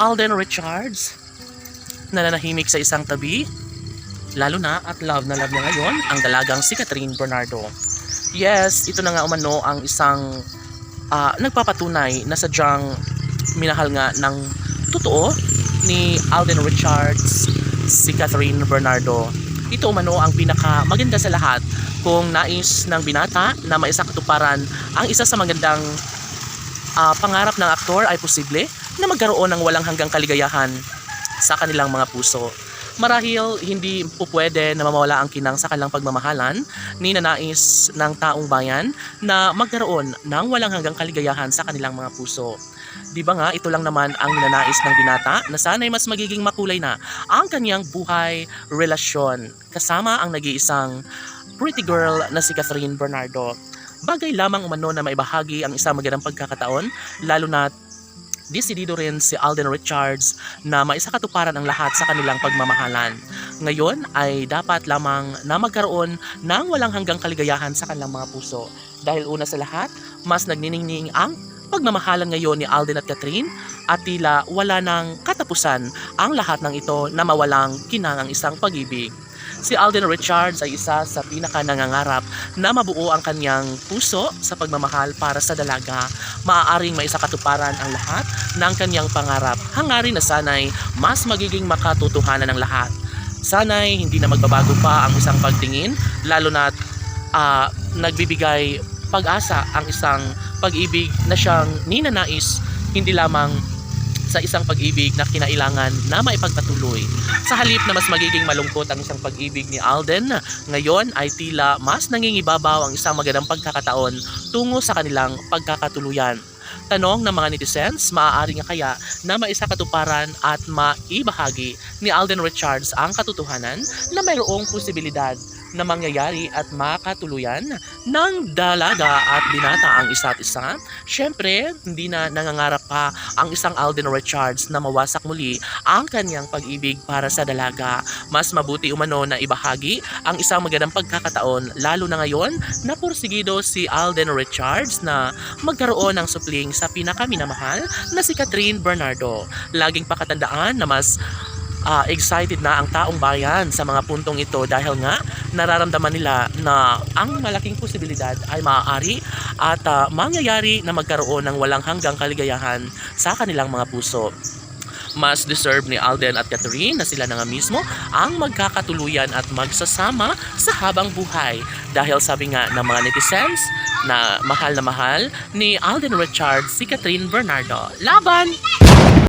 Alden Richards, nananahimik sa isang tabi, lalo na at love na love niya ngayon ang dalagang si Catherine Bernardo. Yes, ito na nga umano ang isang nagpapatunay na sadyang minahal nga ng totoo ni Alden Richards si Catherine Bernardo. Ito umano ang pinaka maganda sa lahat kung nais ng binata na maisakatuparan ang isa sa magandang pangarap ng aktor ay posible na magkaroon ng walang hanggang kaligayahan sa kanilang mga puso. Marahil hindi po pwede na mamawala ang kinang sa kanilang pagmamahalan ni nanais ng taong bayan na magkaroon ng walang hanggang kaligayahan sa kanilang mga puso. Di ba nga ito lang naman ang ninanais ng binata na sana'y mas magiging makulay na ang kanyang buhay relasyon kasama ang nag-iisang pretty girl na si Catherine Bernardo. Bagay lamang umano na maibahagi ang isang magandang pagkakataon, lalo na desidido rin si Alden Richards na maisakatuparan ang lahat sa kanilang pagmamahalan. Ngayon ay dapat lamang na magkaroon ng walang hanggang kaligayahan sa kanilang mga puso. Dahil una sa lahat, mas nagniningning ang pagmamahalan ngayon ni Alden at Catherine at tila wala ng katapusan ang lahat ng ito na mawalang kinang ang isang pag-ibig. Si Alden Richards ay isa sa pinaka nangangarap na mabuo ang kanyang puso sa pagmamahal para sa dalaga. Maaaring maisakatuparan ang lahat ng kanyang pangarap. Hangarin na sana'y mas magiging makatotohanan ng lahat. Sana'y hindi na magbabago pa ang isang pagtingin, lalo na nagbibigay pag-asa ang isang pag-ibig na siyang ninanais, hindi lamang sa isang pag-ibig na kinailangan na maipagpatuloy. Sa halip na mas magiging malungkot ang isang pag-ibig ni Alden, ngayon ay tila mas nangingibabaw ang isang magandang pagkakataon tungo sa kanilang pagkakatuluyan. Tanong ng mga netizens, maaari nga kaya na maisakatuparan at maibahagi ni Alden Richards ang katotohanan na mayroong posibilidad na mangyayari at makatuluyan ng dalaga at binata ang isa't isa? Syempre, hindi na nangangarap pa ang isang Alden Richards na mawasak muli ang kanyang pag-ibig para sa dalaga. Mas mabuti umano na ibahagi ang isang magandang pagkakataon, lalo na ngayon na porsigido si Alden Richards na magkaroon ng supling sa pinakaminamahal na si Catherine Bernardo. Laging pakatandaan na mas excited na ang taong bayan sa mga puntong ito dahil nga nararamdaman nila na ang malaking posibilidad ay maaari at mangyayari na magkaroon ng walang hanggang kaligayahan sa kanilang mga puso. Mas deserve ni Alden at Catherine na sila na nga mismo ang magkakatuluyan at magsasama sa habang buhay dahil sabi nga ng mga netizens na mahal ni Alden Richards si Catherine Bernardo. Laban!